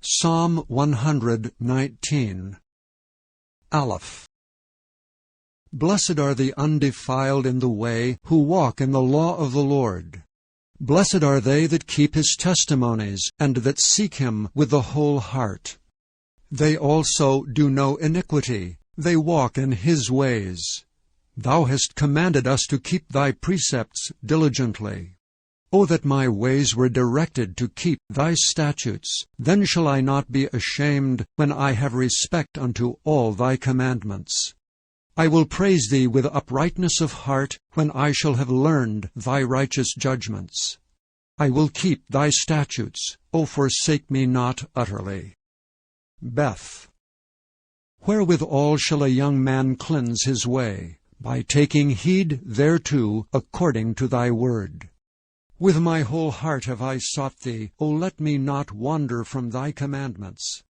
Psalm 119. Aleph. Blessed are the undefiled in the way, who walk in the law of the Lord. Blessed are they that keep his testimonies, and that seek him with the whole heart. They also do no iniquity, they walk in his ways. Thou hast commanded us to keep thy precepts diligently. O that my ways were directed to keep thy statutes! Then shall I not be ashamed, when I have respect unto all thy commandments. I will praise thee with uprightness of heart, when I shall have learned thy righteous judgments. I will keep thy statutes, O forsake me not utterly. Beth. Wherewithal shall a young man cleanse his way? By taking heed thereto, according to thy word. With my whole heart have I sought thee, O let me not wander from thy commandments.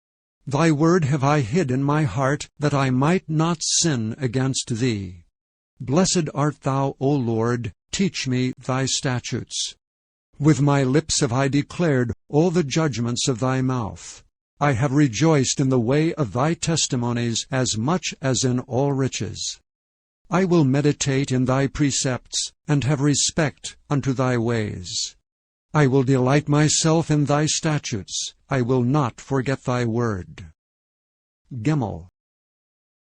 Thy word have I hid in my heart, that I might not sin against thee. Blessed art thou, O Lord, teach me thy statutes. With my lips have I declared all the judgments of thy mouth. I have rejoiced in the way of thy testimonies as much as in all riches. I will meditate in thy precepts, and have respect unto thy ways. I will delight myself in thy statutes, I will not forget thy word. Gimel.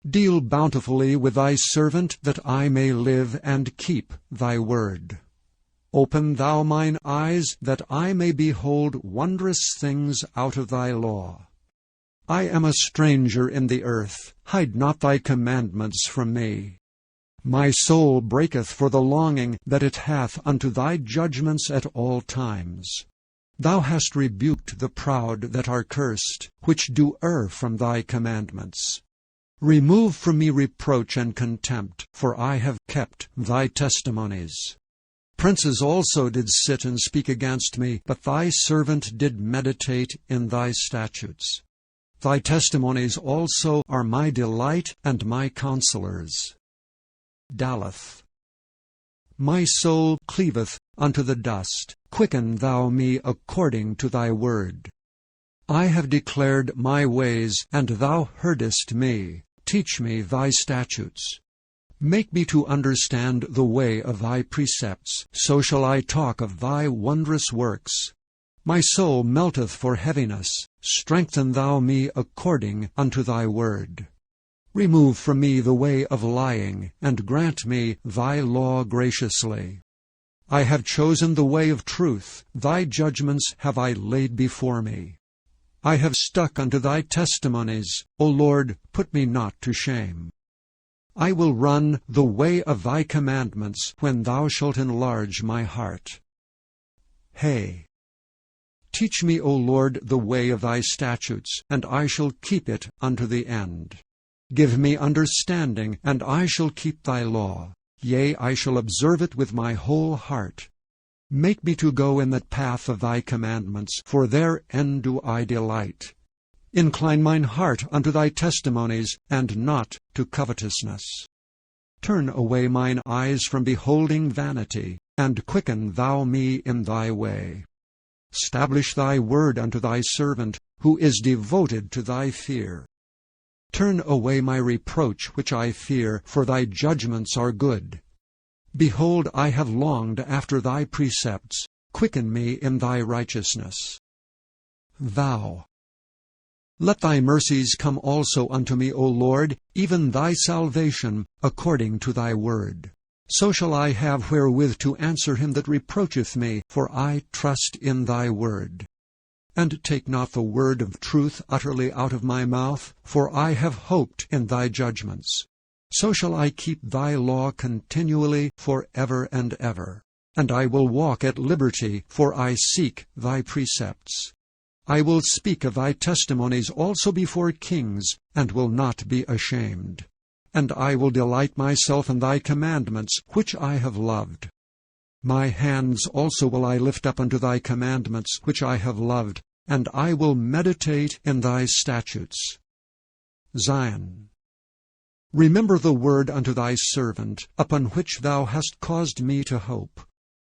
Deal bountifully with thy servant, that I may live and keep thy word. Open thou mine eyes, that I may behold wondrous things out of thy law. I am a stranger in the earth, hide not thy commandments from me. My soul breaketh for the longing that it hath unto thy judgments at all times. Thou hast rebuked the proud that are cursed, which do err from thy commandments. Remove from me reproach and contempt, for I have kept thy testimonies. Princes also did sit and speak against me, but thy servant did meditate in thy statutes. Thy testimonies also are my delight and my counselors. Daleth. My soul cleaveth unto the dust, quicken thou me according to thy word. I have declared my ways, and thou heardest me. Teach me thy statutes. Make me to understand the way of thy precepts, so shall I talk of thy wondrous works. My soul melteth for heaviness, strengthen thou me according unto thy word. Remove from me the way of lying, and grant me thy law graciously. I have chosen the way of truth, thy judgments have I laid before me. I have stuck unto thy testimonies, O Lord, put me not to shame. I will run the way of thy commandments, when thou shalt enlarge my heart. Hey. Teach me, O Lord, the way of thy statutes, and I shall keep it unto the end. Give me understanding, and I shall keep thy law. Yea, I shall observe it with my whole heart. Make me to go in the path of thy commandments, for therein do I delight. Incline mine heart unto thy testimonies, and not to covetousness. Turn away mine eyes from beholding vanity, and quicken thou me in thy way. Stablish thy word unto thy servant, who is devoted to thy fear. Turn away my reproach which I fear, for thy judgments are good. Behold, I have longed after thy precepts. Quicken me in thy righteousness. Thou. Let thy mercies come also unto me, O Lord, even thy salvation, according to thy word. So shall I have wherewith to answer him that reproacheth me, for I trust in thy word. And take not the word of truth utterly out of my mouth, for I have hoped in thy judgments. So shall I keep thy law continually for ever and ever. And I will walk at liberty, for I seek thy precepts. I will speak of thy testimonies also before kings, and will not be ashamed. And I will delight myself in thy commandments, which I have loved. My hands also will I lift up unto thy commandments, which I have loved, and I will meditate in thy statutes. Zion. Remember the word unto thy servant, upon which thou hast caused me to hope.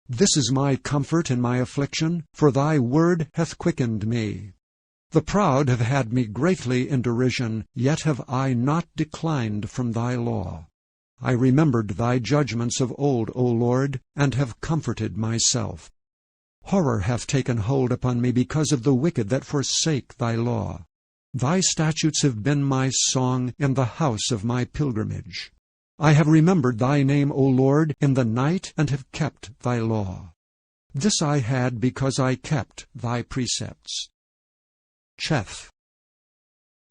This is my comfort in my affliction, for thy word hath quickened me. The proud have had me greatly in derision, yet have I not declined from thy law. I remembered thy judgments of old, O Lord, and have comforted myself. Horror hath taken hold upon me because of the wicked that forsake thy law. Thy statutes have been my song in the house of my pilgrimage. I have remembered thy name, O Lord, in the night, and have kept thy law. This I had because I kept thy precepts. Cheth.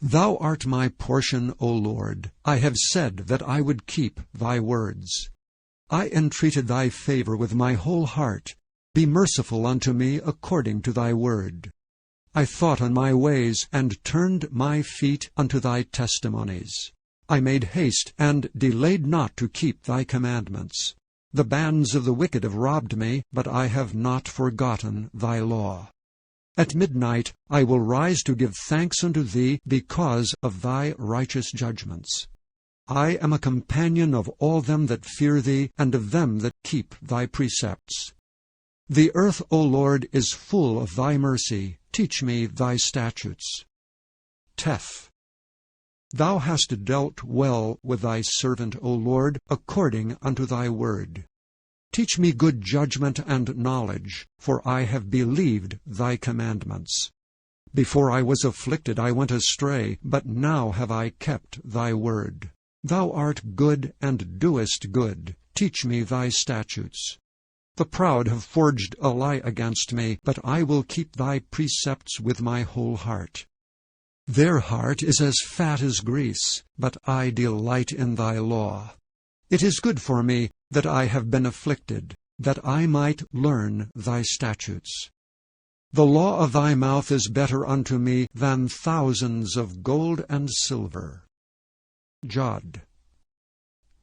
Thou art my portion, O Lord. I have said that I would keep thy words. I entreated thy favor with my whole heart. Be merciful unto me according to thy word. I thought on my ways, and turned my feet unto thy testimonies. I made haste, and delayed not to keep thy commandments. The bands of the wicked have robbed me, but I have not forgotten thy law. At midnight I will rise to give thanks unto thee because of thy righteous judgments. I am a companion of all them that fear thee, and of them that keep thy precepts. The earth, O Lord, is full of thy mercy. Teach me thy statutes. Teth. Thou hast dealt well with thy servant, O Lord, according unto thy word. Teach me good judgment and knowledge, for I have believed thy commandments. Before I was afflicted I went astray, but now have I kept thy word. Thou art good and doest good. Teach me thy statutes. The proud have forged a lie against me, but I will keep thy precepts with my whole heart. Their heart is as fat as grease, but I delight in thy law. It is good for me that I have been afflicted, that I might learn thy statutes. The law of thy mouth is better unto me than thousands of gold and silver. Jod.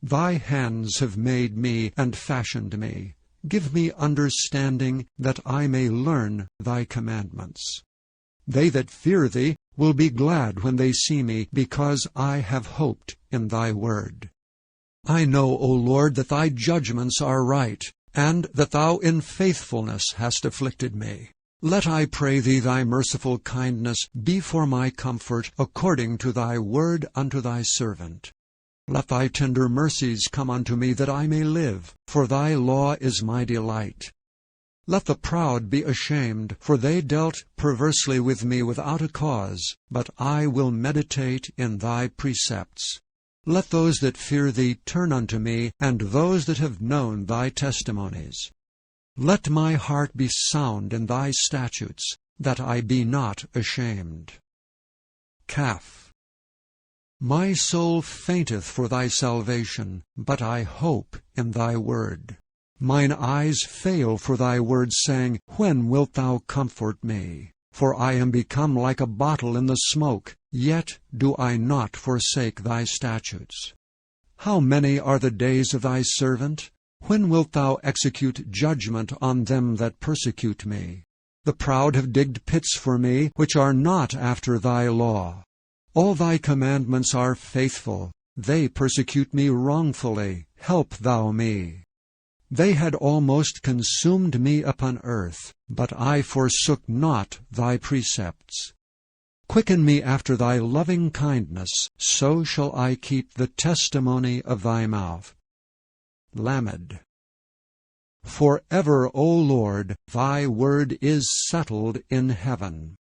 Thy hands have made me and fashioned me. Give me understanding, that I may learn thy commandments. They that fear thee will be glad when they see me, because I have hoped in thy word. I know, O Lord, that thy judgments are right, and that thou in faithfulness hast afflicted me. Let, I pray thee, thy merciful kindness be for my comfort, according to thy word unto thy servant. Let thy tender mercies come unto me, that I may live, for thy law is my delight. Let the proud be ashamed, for they dealt perversely with me without a cause, but I will meditate in thy precepts. Let those that fear thee turn unto me, and those that have known thy testimonies. Let my heart be sound in thy statutes, that I be not ashamed. Kaf. My soul fainteth for thy salvation, but I hope in thy word. Mine eyes fail for thy word, saying, When wilt thou comfort me? For I am become like a bottle in the smoke, yet do I not forsake thy statutes. How many are the days of thy servant? When wilt thou execute judgment on them that persecute me? The proud have digged pits for me, which are not after thy law. All thy commandments are faithful. They persecute me wrongfully. Help thou me. They had almost consumed me upon earth, but I forsook not thy precepts. Quicken me after thy loving kindness, so shall I keep the testimony of thy mouth. Lamed. Forever, O Lord, thy word is settled in heaven.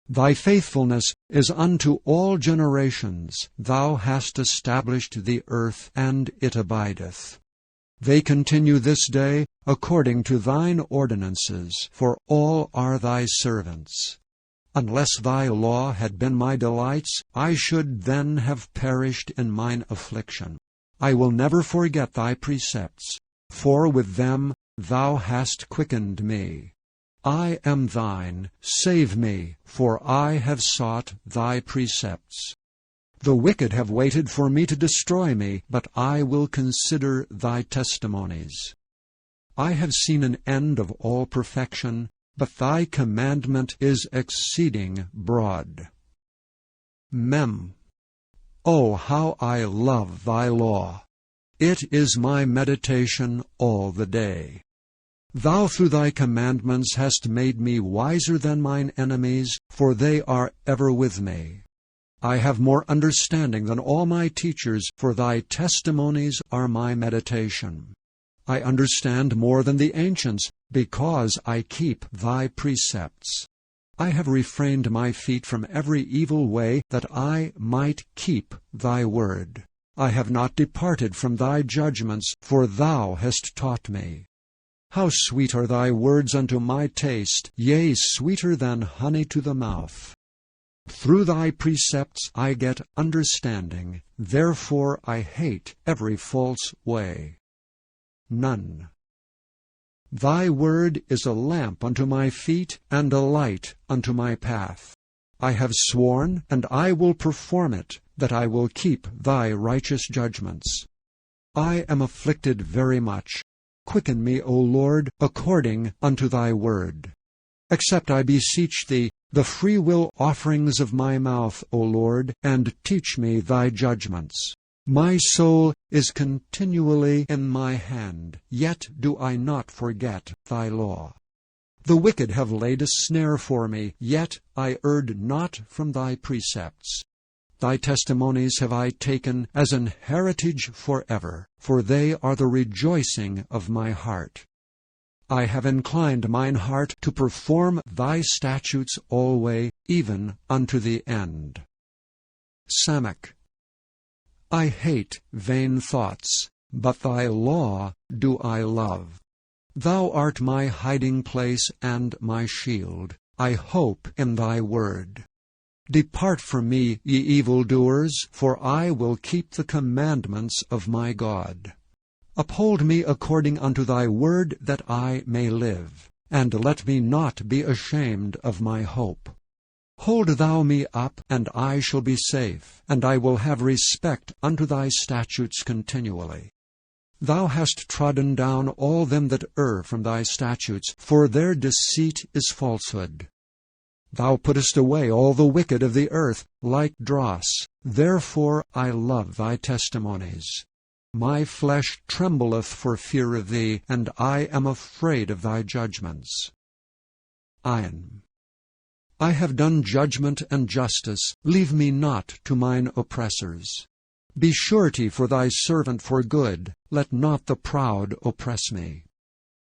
Thy faithfulness is unto all generations. Thou hast established the earth, and it abideth. They continue this day according to thine ordinances, for all are thy servants. Unless thy law had been my delights, I should then have perished in mine affliction. I will never forget thy precepts, for with them thou hast quickened me. I am thine, save me, for I have sought thy precepts. The wicked have waited for me to destroy me, but I will consider thy testimonies. I have seen an end of all perfection, but thy commandment is exceeding broad. Mem. Oh, how I love thy law! It is my meditation all the day. Thou through thy commandments hast made me wiser than mine enemies, for they are ever with me. I have more understanding than all my teachers, for thy testimonies are my meditation. I understand more than the ancients, because I keep thy precepts. I have refrained my feet from every evil way, that I might keep thy word. I have not departed from thy judgments, for thou hast taught me. How sweet are thy words unto my taste, yea, sweeter than honey to the mouth. Through thy precepts I get understanding, therefore I hate every false way. None. Thy word is a lamp unto my feet, and a light unto my path. I have sworn, and I will perform it, that I will keep thy righteous judgments. I am afflicted very much. Quicken me, O Lord, according unto thy word. Accept, I beseech thee, the freewill offerings of my mouth, O Lord, and teach me thy judgments. My soul is continually in my hand, yet do I not forget thy law. The wicked have laid a snare for me, yet I erred not from thy precepts. Thy testimonies have I taken as an heritage forever, for they are the rejoicing of my heart. I have inclined mine heart to perform thy statutes alway, even unto the end. Samach. I hate vain thoughts, but thy law do I love. Thou art my hiding place and my shield. I hope in thy word. Depart from me, ye evildoers, for I will keep the commandments of my God. Uphold me according unto thy word, that I may live, and let me not be ashamed of my hope. Hold thou me up, and I shall be safe, and I will have respect unto thy statutes continually. Thou hast trodden down all them that err from thy statutes, for their deceit is falsehood. Thou puttest away all the wicked of the earth, like dross. Therefore I love thy testimonies. My flesh trembleth for fear of thee, and I am afraid of thy judgments. Ayin. I have done judgment and justice. Leave me not to mine oppressors. Be surety for thy servant for good. Let not the proud oppress me.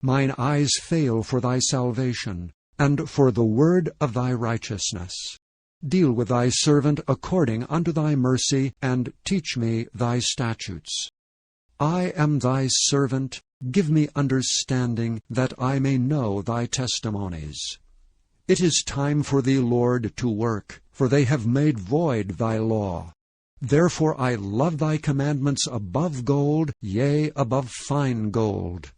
Mine eyes fail for thy salvation, and for the word of thy righteousness. Deal with thy servant according unto thy mercy, and teach me thy statutes. I am thy servant. Give me understanding, that I may know thy testimonies. It is time for thee, Lord, to work, for they have made void thy law. Therefore I love thy commandments above gold, yea, above fine gold.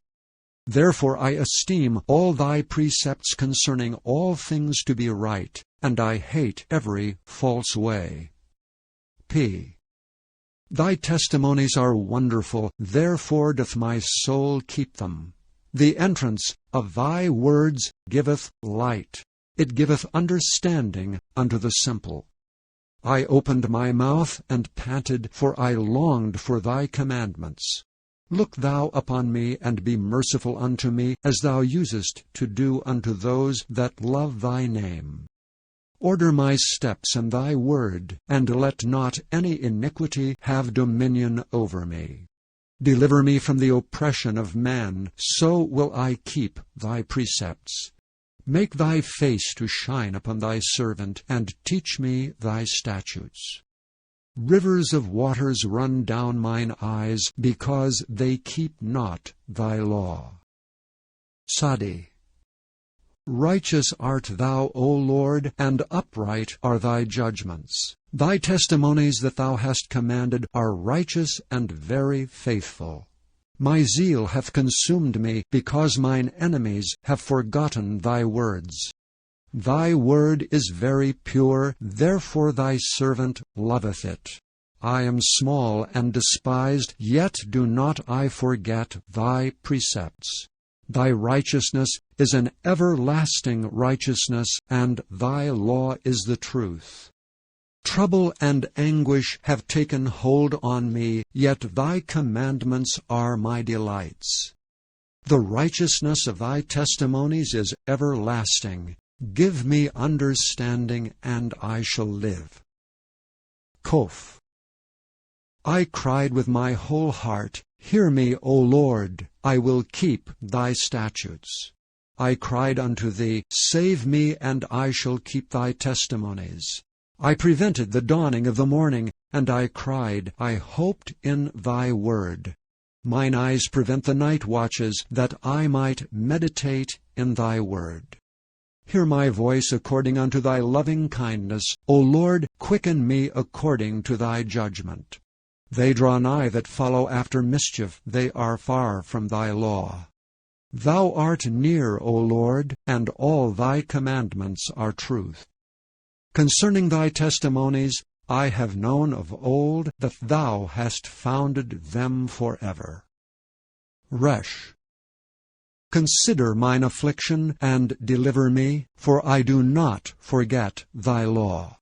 Therefore I esteem all thy precepts concerning all things to be right, and I hate every false way. P. Thy testimonies are wonderful, therefore doth my soul keep them. The entrance of thy words giveth light. It giveth understanding unto the simple. I opened my mouth and panted, for I longed for thy commandments. Look thou upon me, and be merciful unto me, as thou usest to do unto those that love thy name. Order my steps in thy word, and let not any iniquity have dominion over me. Deliver me from the oppression of man, so will I keep thy precepts. Make thy face to shine upon thy servant, and teach me thy statutes. Rivers of waters run down mine eyes, because they keep not thy law. Sadi. Righteous art thou, O Lord, and upright are thy judgments. Thy testimonies that thou hast commanded are righteous and very faithful. My zeal hath consumed me, because mine enemies have forgotten thy words. Thy word is very pure, therefore thy servant loveth it. I am small and despised, yet do not I forget thy precepts. Thy righteousness is an everlasting righteousness, and thy law is the truth. Trouble and anguish have taken hold on me, yet thy commandments are my delights. The righteousness of thy testimonies is everlasting. Give me understanding, and I shall live. Koph. I cried with my whole heart, Hear me, O Lord, I will keep thy statutes. I cried unto thee, Save me, and I shall keep thy testimonies. I prevented the dawning of the morning, and I cried, I hoped in thy word. Mine eyes prevent the night watches, that I might meditate in thy word. Hear my voice according unto thy loving kindness. O Lord, quicken me according to thy judgment. They draw nigh that follow after mischief, they are far from thy law. Thou art near, O Lord, and all thy commandments are truth. Concerning thy testimonies, I have known of old that thou hast founded them forever. Resh. Consider mine affliction, and deliver me, for I do not forget thy law.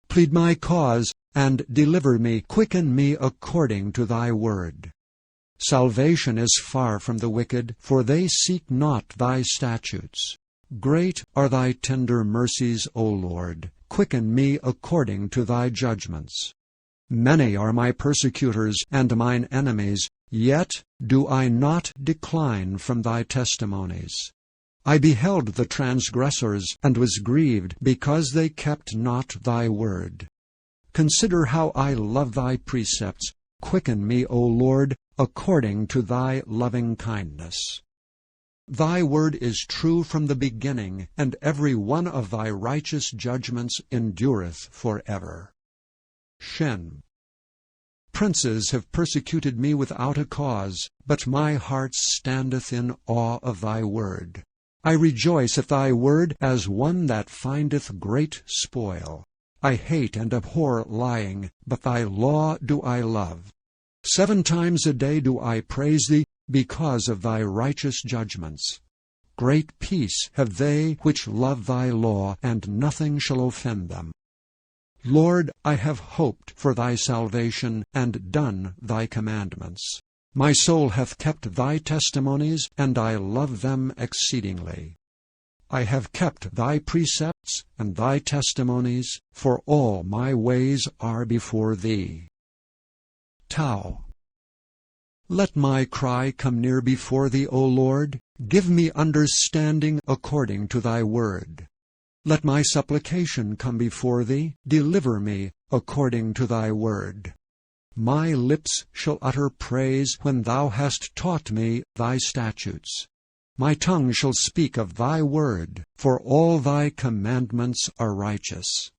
Plead my cause, and deliver me, quicken me according to thy word. Salvation is far from the wicked, for they seek not thy statutes. Great are thy tender mercies, O Lord. Quicken me according to thy judgments. Many are my persecutors and mine enemies, yet do I not decline from thy testimonies. I beheld the transgressors, and was grieved, because they kept not thy word. Consider how I love thy precepts. Quicken me, O Lord, according to thy loving kindness. Thy word is true from the beginning, and every one of thy righteous judgments endureth forever. Shin. Princes have persecuted me without a cause, but my heart standeth in awe of thy word. I rejoice at thy word as one that findeth great spoil. I hate and abhor lying, but thy law do I love. 7 times a day do I praise thee, because of thy righteous judgments. Great peace have they which love thy law, and nothing shall offend them. Lord, I have hoped for thy salvation, and done thy commandments. My soul hath kept thy testimonies, and I love them exceedingly. I have kept thy precepts and thy testimonies, for all my ways are before thee. Tau. Let my cry come near before thee, O Lord. Give me understanding according to thy word. Let my supplication come before thee. Deliver me according to thy word. My lips shall utter praise when thou hast taught me thy statutes. My tongue shall speak of thy word, for all thy commandments are righteous.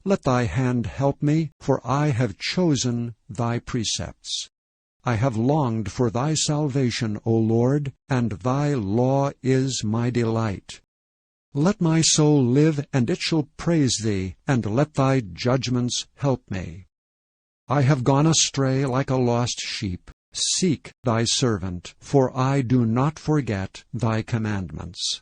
Let thy hand help me, for I have chosen thy precepts. I have longed for thy salvation, O Lord, and thy law is my delight. Let my soul live, and it shall praise thee, and let thy judgments help me. I have gone astray like a lost sheep. Seek thy servant, for I do not forget thy commandments.